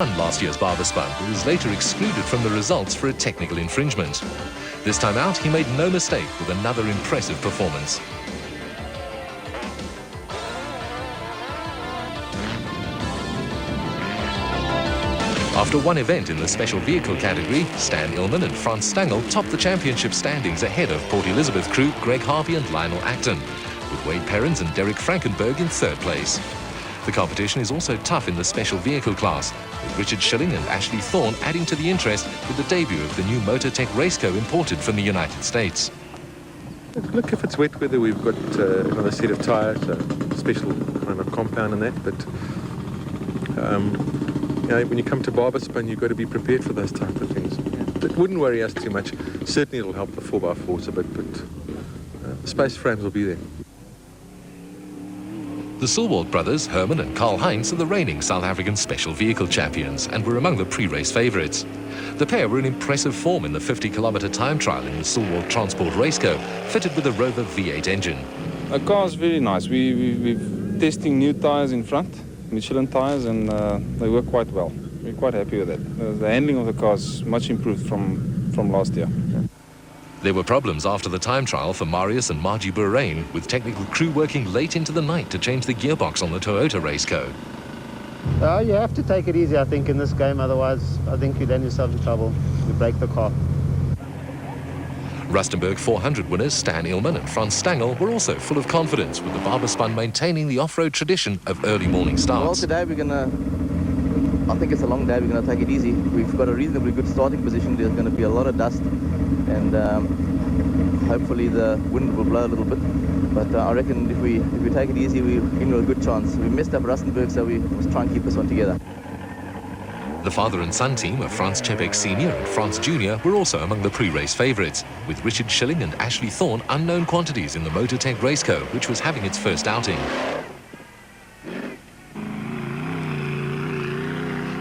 Last year's Baberspan, but was later excluded from the results for a technical infringement. This time out, he made no mistake with another impressive performance. After one event in the special vehicle category, Stan Illman and Frans Stangl topped the championship standings ahead of Port Elizabeth crew Greg Harvey and Lionel Acton, with Wade Perrins and Derek Frankenberg in third place. The competition is also tough in the special vehicle class, with Richard Schilling and Ashley Thorne adding to the interest with the debut of the new Motortech Raceco imported from the United States. Look, if it's wet weather, we've got another set of tyres, a special kind of compound in that, but you know, when you come to Baberspan, you've got to be prepared for those type of things. It wouldn't worry us too much. Certainly it'll help the 4x4s a bit, but the space frames will be there. The Sulwald brothers, Herman and Karl-Heinz, are the reigning South African special vehicle champions and were among the pre-race favourites. The pair were in impressive form in the 50-kilometre time trial in the Sulwald Transport Raceco, fitted with a Rover V8 engine. The car is very nice. We're testing new tyres in front, Michelin tyres, and they work quite well. We're quite happy with it. The handling of the car is much improved from last year. There were problems after the time trial for Marius and Margie Bourain, with technical crew working late into the night to change the gearbox on the Toyota Raceco. You have to take it easy, I think, in this game. Otherwise, I think you land yourself in trouble. You break the car. Rustenburg 400 winners Stan Illman and Frans Stangl were also full of confidence, with the Baberspan maintaining the off-road tradition of early morning starts. Well, today I think it's a long day. We're going to take it easy. We've got a reasonably good starting position. There's going to be a lot of dust, and hopefully the wind will blow a little bit. But I reckon if we take it easy, we're in a good chance. We messed up Rustenburg, so we must try and keep this one together. The father and son team of Frans Chepek Sr. and Frans Jr. were also among the pre-race favourites, with Richard Schilling and Ashley Thorne unknown quantities in the Motortech Raceco, which was having its first outing.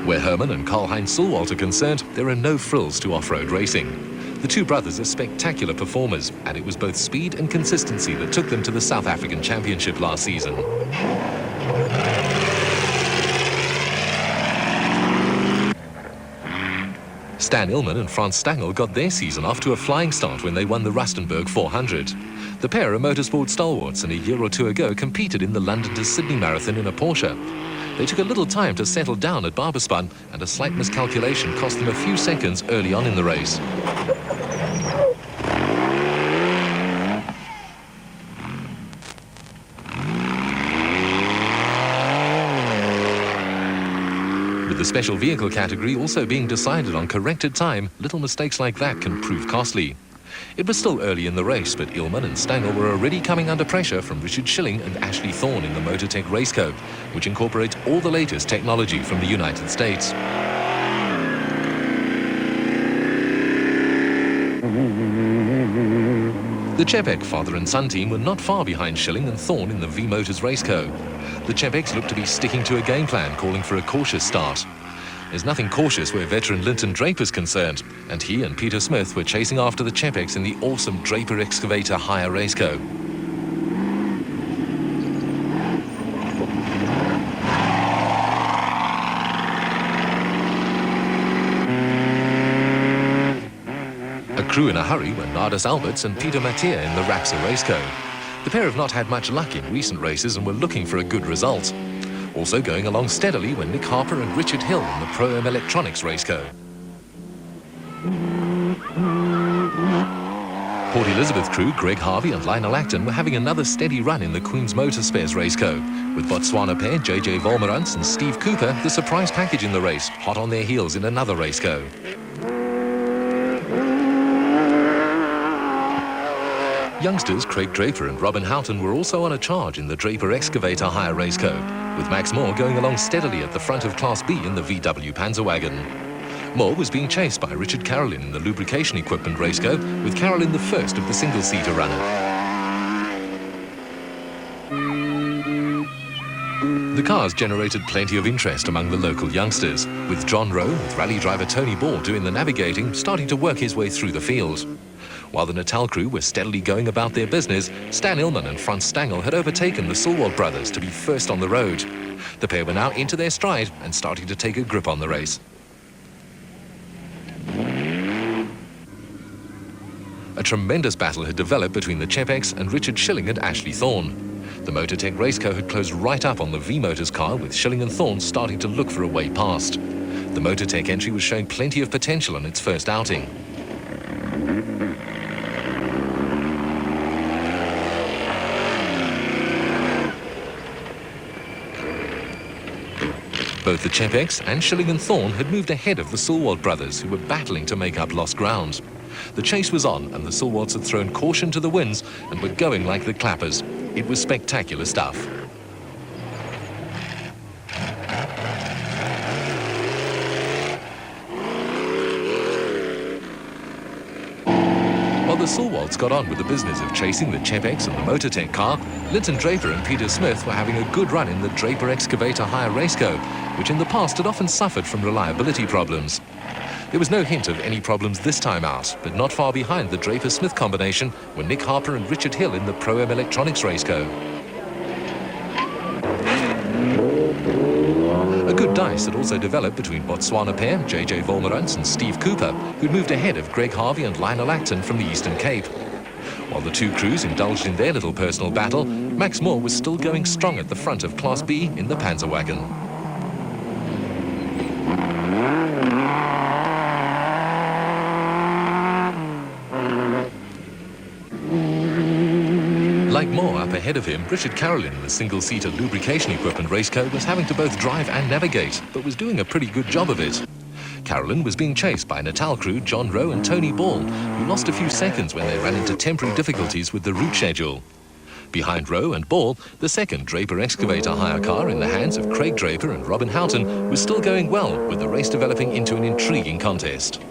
Where Herman and Karl-Heinz Sulwald are concerned, there are no frills to off-road racing. The two brothers are spectacular performers, and it was both speed and consistency that took them to the South African Championship last season. Stan Illman and Frans Stangl got their season off to a flying start when they won the Rustenburg 400. The pair are motorsport stalwarts, and a year or two ago competed in the London to Sydney Marathon in a Porsche. They took a little time to settle down at Baberspan, and a slight miscalculation cost them a few seconds early on in the race. With the special vehicle category also being decided on corrected time, little mistakes like that can prove costly. It was still early in the race, but Illman and Stangl were already coming under pressure from Richard Schilling and Ashley Thorne in the Motortech Raceco, which incorporates all the latest technology from the United States. The Chepek father and son team were not far behind Schilling and Thorne in the V-Motors Raceco. The Chepeks looked to be sticking to a game plan, calling for a cautious start. There's nothing cautious where veteran Linton Draper's concerned, and he and Peter Smith were chasing after the Chepeks in the awesome Draper Excavator Hire Raceco. A crew in a hurry were Nardus Alberts and Peter Mattia in the Rapsa Raceco. The pair have not had much luck in recent races and were looking for a good result. Also going along steadily were Nick Harper and Richard Hill in the Pro-Am Electronics Raceco. Port Elizabeth crew Greg Harvey and Lionel Acton were having another steady run in the Queen's Motor Spares Raceco, with Botswana pair JJ Volmerans and Steve Cooper the surprise package in the race, hot on their heels in another Raceco. Youngsters Craig Draper and Robin Houghton were also on a charge in the Draper Excavator Hire Raceco, with Max Moore going along steadily at the front of Class B in the VW Panzerwagen. Moore was being chased by Richard Carolyn in the Lubrication Equipment Raceco, with Carolyn the first of the single-seater runner. The cars generated plenty of interest among the local youngsters, with John Rowe, with rally driver Tony Ball doing the navigating, starting to work his way through the field. While the Natal crew were steadily going about their business, Stan Illman and Frans Stangl had overtaken the Sulwald brothers to be first on the road. The pair were now into their stride and starting to take a grip on the race. A tremendous battle had developed between the Chepex and Richard Schilling and Ashley Thorne. The Motortech Raceco had closed right up on the V-Motors car, with Schilling and Thorne starting to look for a way past. The Motortech entry was showing plenty of potential on its first outing. Both the Chepex and Schilling and Thorne had moved ahead of the Sulwalt brothers, who were battling to make up lost ground. The chase was on, and the Sulwalts had thrown caution to the winds and were going like the clappers. It was spectacular stuff. While the Sulwalts got on with the business of chasing the Chepex and the Motortech car, Linton Draper and Peter Smith were having a good run in the Draper Excavator Hire Raceco, which in the past had often suffered from reliability problems. There was no hint of any problems this time out, but not far behind the Draper-Smith combination were Nick Harper and Richard Hill in the Pro-M Electronics Raceco. A good dice had also developed between Botswana pair, JJ Volmerans and Steve Cooper, who'd moved ahead of Greg Harvey and Lionel Acton from the Eastern Cape. While the two crews indulged in their little personal battle, Max Moore was still going strong at the front of Class B in the Panzerwagen. Like Moore up ahead of him, Richard Carolyn in the single-seater lubrication equipment raceco was having to both drive and navigate, but was doing a pretty good job of it. Carolyn was being chased by Natal crew John Rowe and Tony Ball, who lost a few seconds when they ran into temporary difficulties with the route schedule. Behind Rowe and Ball, the second Draper Excavator hire car in the hands of Craig Draper and Robin Houghton was still going well, with the race developing into an intriguing contest.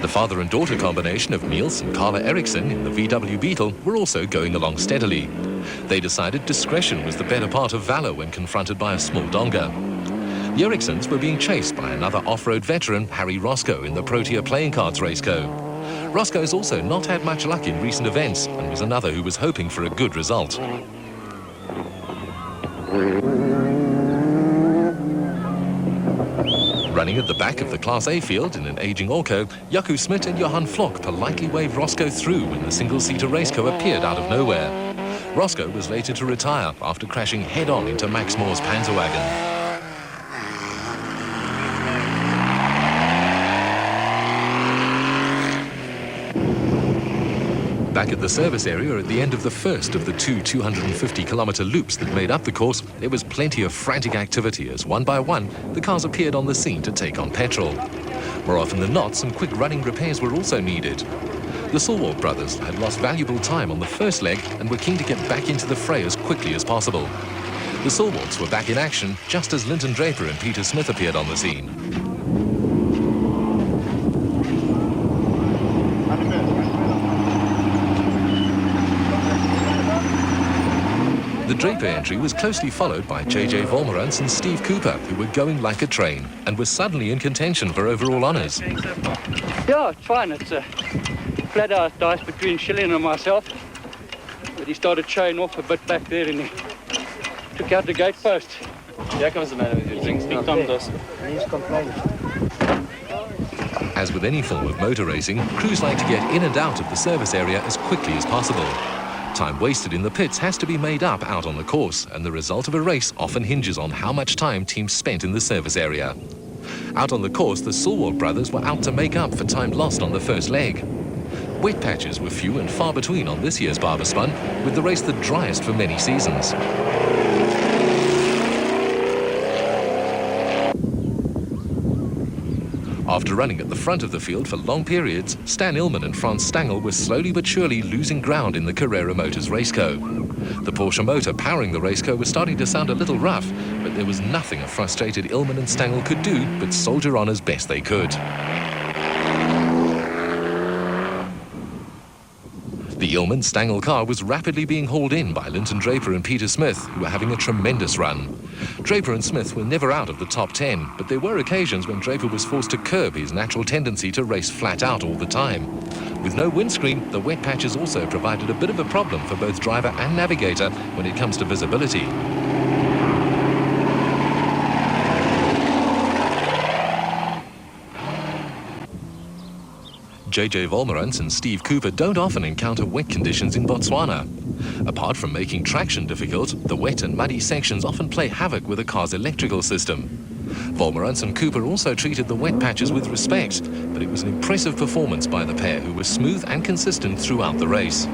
The father and daughter combination of Niels and Carla Eriksson in the VW Beetle were also going along steadily. They decided discretion was the better part of valor when confronted by a small donga. The Erikssons were being chased by another off-road veteran, Harry Roscoe, in the Protea Playing Cards Raceco. Roscoe's also not had much luck in recent events and was another who was hoping for a good result. Running at the back of the Class A field in an aging Orco, Jaco Smit and Johan Flock politely waved Roscoe through when the single-seater Raceco appeared out of nowhere. Roscoe was later to retire after crashing head-on into Max Moore's Panzerwagen. Back at the service area at the end of the first of the two 250-kilometre loops that made up the course, there was plenty of frantic activity as one by one the cars appeared on the scene to take on petrol. More often than not, some quick running repairs were also needed. The Sulwalt brothers had lost valuable time on the first leg and were keen to get back into the fray as quickly as possible. The Sulwalts were back in action just as Linton Draper and Peter Smith appeared on the scene. The Draper entry was closely followed by JJ Volmerans and Steve Cooper, who were going like a train and were suddenly in contention for overall honours. Yeah, it's fine. It's a flat out dice between Schilling and myself. But he started showing off a bit back there and he took out the gate post. Here comes the man with your things. Big Tom does. He's complaining. As with any form of motor racing, crews like to get in and out of the service area as quickly as possible. Time wasted in the pits has to be made up out on the course, and the result of a race often hinges on how much time teams spent in the service area. Out on the course, the Sulwalt brothers were out to make up for time lost on the first leg. Wet patches were few and far between on this year's Baberspan, with the race the driest for many seasons. After running at the front of the field for long periods, Stan Illman and Frans Stangl were slowly but surely losing ground in the Carrera Motors Raceco. The Porsche motor powering the Raceco was starting to sound a little rough, but there was nothing a frustrated Illman and Stangl could do but soldier on as best they could. The Illman-Stangl car was rapidly being hauled in by Linton Draper and Peter Smith, who were having a tremendous run. Draper and Smith were never out of the top 10, but there were occasions when Draper was forced to curb his natural tendency to race flat out all the time. With no windscreen, the wet patches also provided a bit of a problem for both driver and navigator when it comes to visibility. JJ Volmerans and Steve Cooper don't often encounter wet conditions in Botswana. Apart from making traction difficult, the wet and muddy sections often play havoc with a car's electrical system. Volmerans and Cooper also treated the wet patches with respect, but it was an impressive performance by the pair, who were smooth and consistent throughout the race.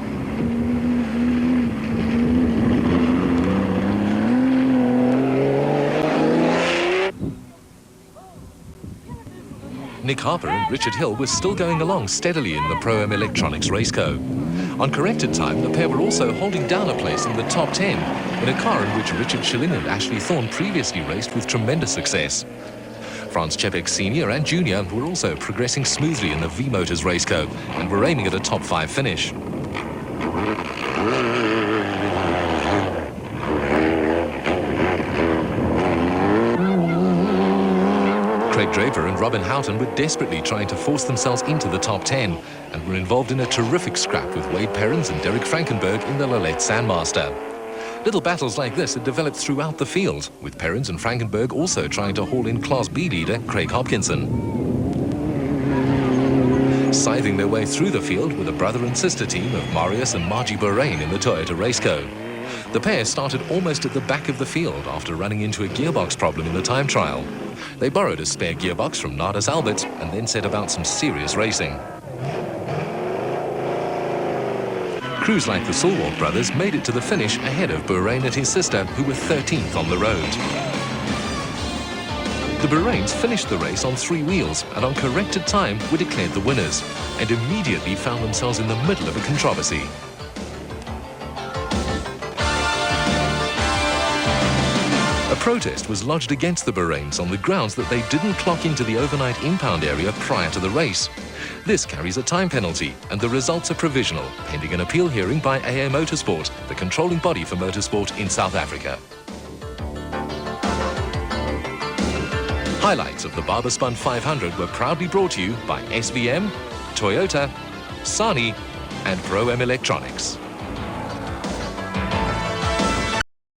Nick Harper and Richard Hill were still going along steadily in the Pro-Am Electronics Raceco. On corrected time, the pair were also holding down a place in the top 10 in a car in which Richard Schilling and Ashley Thorne previously raced with tremendous success. Franz Czepek Sr. and Jr. were also progressing smoothly in the V-Motors Raceco and were aiming at a top 5 finish. Craig Draper and Robin Houghton were desperately trying to force themselves into the top 10 and were involved in a terrific scrap with Wade Perrins and Derek Frankenberg in the Lillette Sandmaster. Little battles like this had developed throughout the field, with Perrins and Frankenberg also trying to haul in Class B leader Craig Hopkinson. Scything their way through the field were the brother and sister team of Marius and Margie Borain in the Toyota Raceco. The pair started almost at the back of the field after running into a gearbox problem in the time trial. They borrowed a spare gearbox from Nardus Albert and then set about some serious racing. Crews like the Sulwalt brothers made it to the finish ahead of Borain and his sister, who were 13th on the road. The Borains finished the race on 3 wheels and on corrected time were declared the winners and immediately found themselves in the middle of a controversy. A protest was lodged against the Borains on the grounds that they didn't clock into the overnight impound area prior to the race. This carries a time penalty, and the results are provisional, pending an appeal hearing by AA Motorsport, the controlling body for motorsport in South Africa. Highlights of the Baberspan 500 were proudly brought to you by SVM, Toyota, Sani, and Pro-Am Electronics.